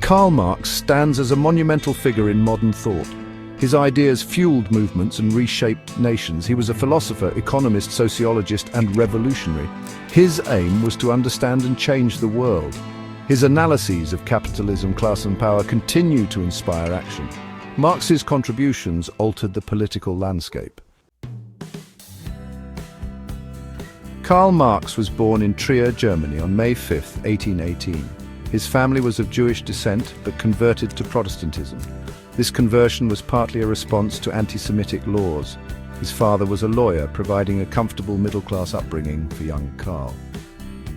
Karl Marx stands as a monumental figure in modern thought. His ideas fueled movements and reshaped nations. He was a philosopher, economist, sociologist, and revolutionary. His aim was to understand and change the world. His analyses of capitalism, class and power continue to inspire action. Marx's contributions altered the political landscape. Karl Marx was born in Trier, Germany on May 5, 1818. His family was of Jewish descent but converted to Protestantism. This conversion was partly a response to anti-Semitic laws. His father was a lawyer, providing a comfortable middle-class upbringing for young Karl.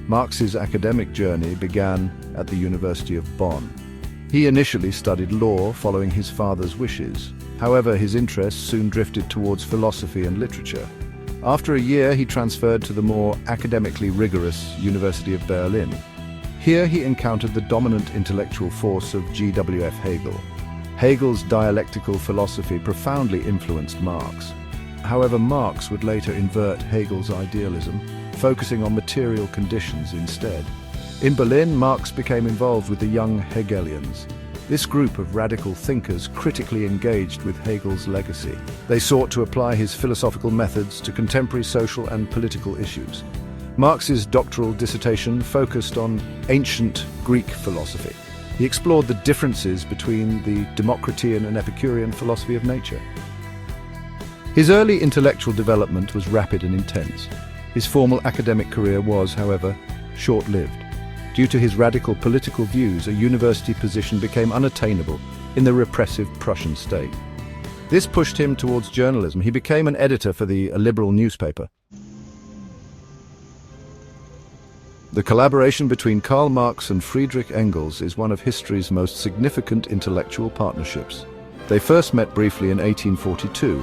Marx's academic journey began at the University of Bonn. He initially studied law following his father's wishes. However, his interests soon drifted towards philosophy and literature. After a year, he transferred to the more academically rigorous University of Berlin. Here he encountered the dominant intellectual force of G.W.F. Hegel. Hegel's dialectical philosophy profoundly influenced Marx. However, Marx would later invert Hegel's idealism, focusing on material conditions instead. In Berlin, Marx became involved with the young Hegelians. This group of radical thinkers critically engaged with Hegel's legacy. They sought to apply his philosophical methods to contemporary social and political issues. Marx's doctoral dissertation focused on ancient Greek philosophy. He explored the differences between the Democritean and Epicurean philosophy of nature. His early intellectual development was rapid and intense. His formal academic career was, however, short-lived. Due to his radical political views, a university position became unattainable in the repressive Prussian state. This pushed him towards journalism. He became an editor for a liberal newspaper. The collaboration between Karl Marx and Friedrich Engels is one of history's most significant intellectual partnerships. They first met briefly in 1842.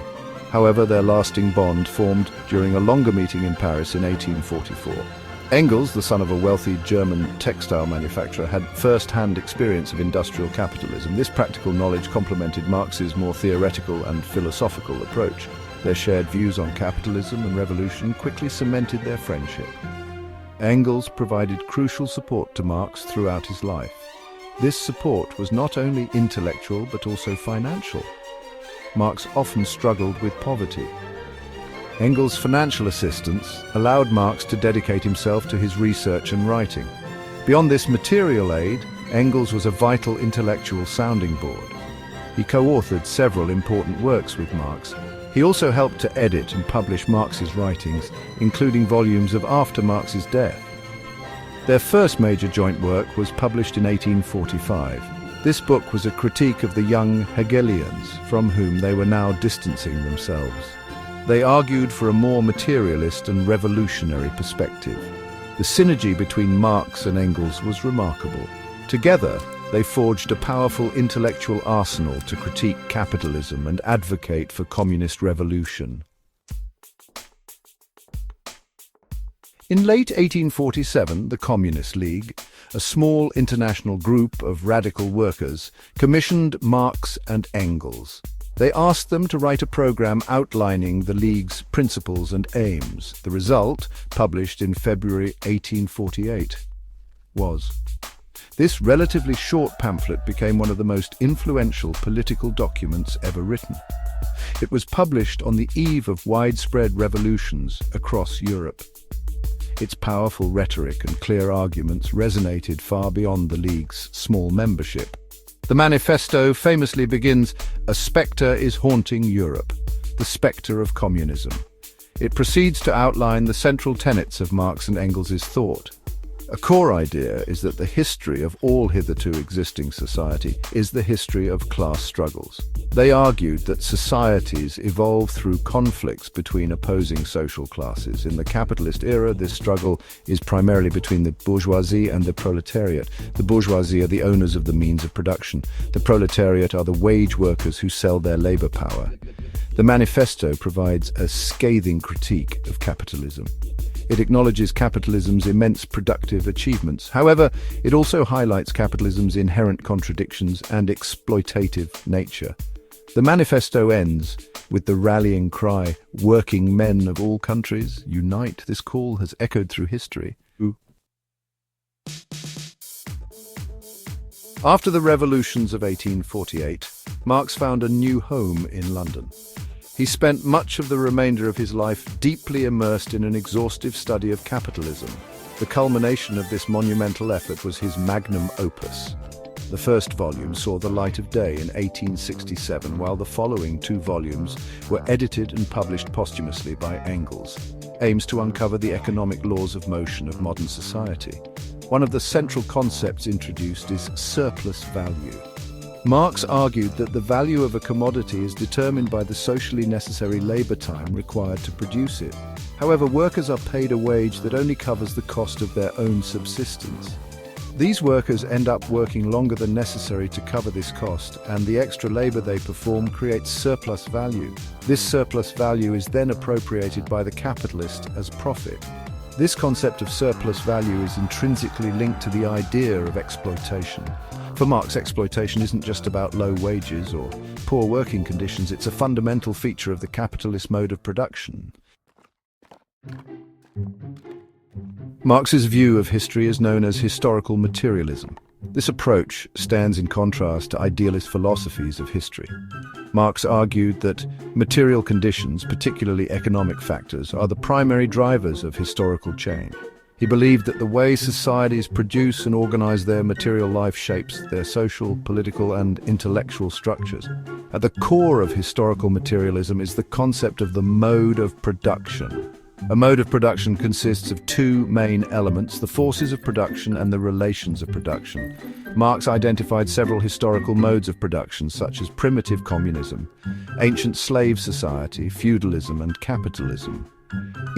However, their lasting bond formed during a longer meeting in Paris in 1844. Engels, the son of a wealthy German textile manufacturer, had first-hand experience of industrial capitalism. This practical knowledge complemented Marx's more theoretical and philosophical approach. Their shared views on capitalism and revolution quickly cemented their friendship. Engels provided crucial support to Marx throughout his life. This support was not only intellectual but also financial. Marx often struggled with poverty. Engels' financial assistance allowed Marx to dedicate himself to his research and writing. Beyond this material aid, Engels was a vital intellectual sounding board. He co-authored several important works with Marx. He also helped to edit and publish Marx's writings, including volumes of after Marx's death. Their first major joint work was published in 1845. This book was a critique of the young Hegelians, from whom they were now distancing themselves. They argued for a more materialist and revolutionary perspective. The synergy between Marx and Engels was remarkable. Together, they forged a powerful intellectual arsenal to critique capitalism and advocate for communist revolution. In late 1847, the Communist League, a small international group of radical workers, commissioned Marx and Engels. They asked them to write a program outlining the League's principles and aims. The result, published in February 1848, was. This relatively short pamphlet became one of the most influential political documents ever written. It was published on the eve of widespread revolutions across Europe. Its powerful rhetoric and clear arguments resonated far beyond the League's small membership. The manifesto famously begins, "A spectre is haunting Europe, the spectre of communism." It proceeds to outline the central tenets of Marx and Engels' thought. A core idea is that the history of all hitherto existing society is the history of class struggles. They argued that societies evolve through conflicts between opposing social classes. In the capitalist era, this struggle is primarily between the bourgeoisie and the proletariat. The bourgeoisie are the owners of the means of production. The proletariat are the wage workers who sell their labor power. The manifesto provides a scathing critique of capitalism. It acknowledges capitalism's immense productive achievements. However, it also highlights capitalism's inherent contradictions and exploitative nature. The manifesto ends with the rallying cry, "Working men of all countries, unite." This call has echoed through history. After the revolutions of 1848, Marx found a new home in London. He spent much of the remainder of his life deeply immersed in an exhaustive study of capitalism. The culmination of this monumental effort was his magnum opus. The first volume saw the light of day in 1867, while the following two volumes were edited and published posthumously by Engels. Aims to uncover the economic laws of motion of modern society. One of the central concepts introduced is surplus value. Marx argued that the value of a commodity is determined by the socially necessary labor time required to produce it. However, workers are paid a wage that only covers the cost of their own subsistence. These workers end up working longer than necessary to cover this cost, and the extra labor they perform creates surplus value. This surplus value is then appropriated by the capitalist as profit. This concept of surplus value is intrinsically linked to the idea of exploitation. For Marx, exploitation isn't just about low wages or poor working conditions, it's a fundamental feature of the capitalist mode of production. Marx's view of history is known as historical materialism. This approach stands in contrast to idealist philosophies of history. Marx argued that material conditions, particularly economic factors, are the primary drivers of historical change. He believed that the way societies produce and organize their material life shapes their social, political, and intellectual structures. At the core of historical materialism is the concept of the mode of production. A mode of production consists of two main elements, the forces of production and the relations of production. Marx identified several historical modes of production, such as primitive communism, ancient slave society, feudalism, and capitalism.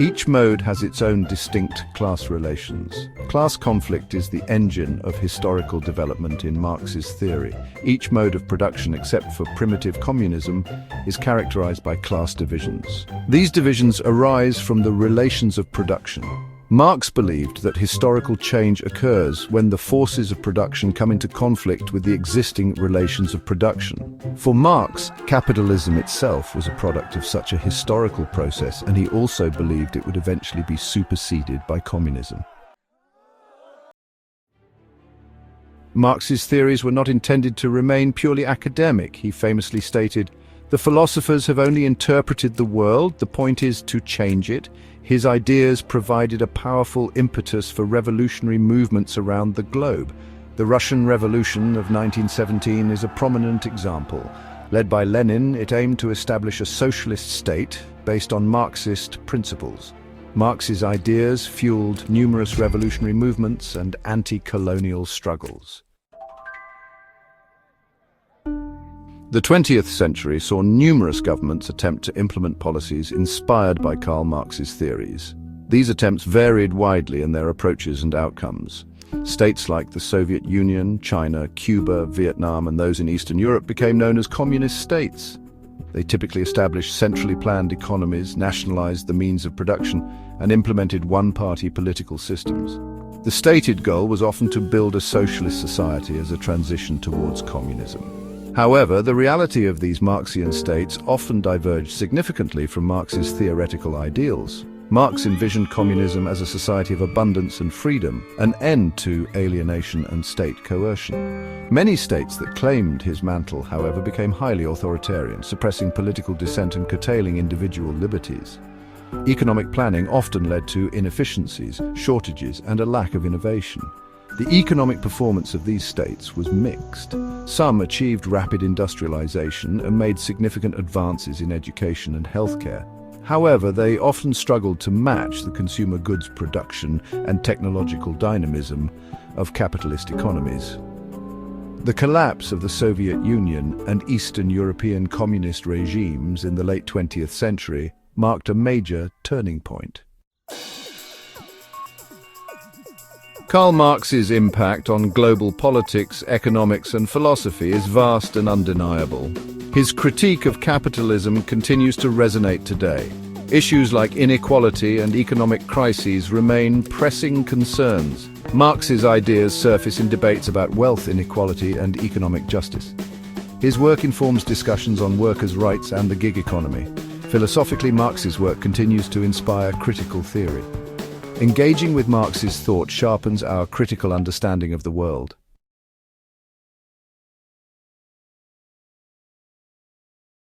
Each mode has its own distinct class relations. Class conflict is the engine of historical development in Marx's theory. Each mode of production, except for primitive communism, is characterized by class divisions. These divisions arise from the relations of production. Marx believed that historical change occurs when the forces of production come into conflict with the existing relations of production. For Marx, capitalism itself was a product of such a historical process, and he also believed it would eventually be superseded by communism. Marx's theories were not intended to remain purely academic. He famously stated, "The philosophers have only interpreted the world, the point is to change it." His ideas provided a powerful impetus for revolutionary movements around the globe. The Russian Revolution of 1917 is a prominent example. Led by Lenin, it aimed to establish a socialist state based on Marxist principles. Marx's ideas fueled numerous revolutionary movements and anti-colonial struggles. The 20th century saw numerous governments attempt to implement policies inspired by Karl Marx's theories. These attempts varied widely in their approaches and outcomes. States like the Soviet Union, China, Cuba, Vietnam, and those in Eastern Europe became known as communist states. They typically established centrally planned economies, nationalized the means of production, and implemented one-party political systems. The stated goal was often to build a socialist society as a transition towards communism. However, the reality of these Marxian states often diverged significantly from Marx's theoretical ideals. Marx envisioned communism as a society of abundance and freedom, an end to alienation and state coercion. Many states that claimed his mantle, however, became highly authoritarian, suppressing political dissent and curtailing individual liberties. Economic planning often led to inefficiencies, shortages, and a lack of innovation. The economic performance of these states was mixed. Some achieved rapid industrialization and made significant advances in education and healthcare. However, they often struggled to match the consumer goods production and technological dynamism of capitalist economies. The collapse of the Soviet Union and Eastern European communist regimes in the late 20th century marked a major turning point. Karl Marx's impact on global politics, economics, and philosophy is vast and undeniable. His critique of capitalism continues to resonate today. Issues like inequality and economic crises remain pressing concerns. Marx's ideas surface in debates about wealth inequality and economic justice. His work informs discussions on workers' rights and the gig economy. Philosophically, Marx's work continues to inspire critical theory. Engaging with Marx's thought sharpens our critical understanding of the world.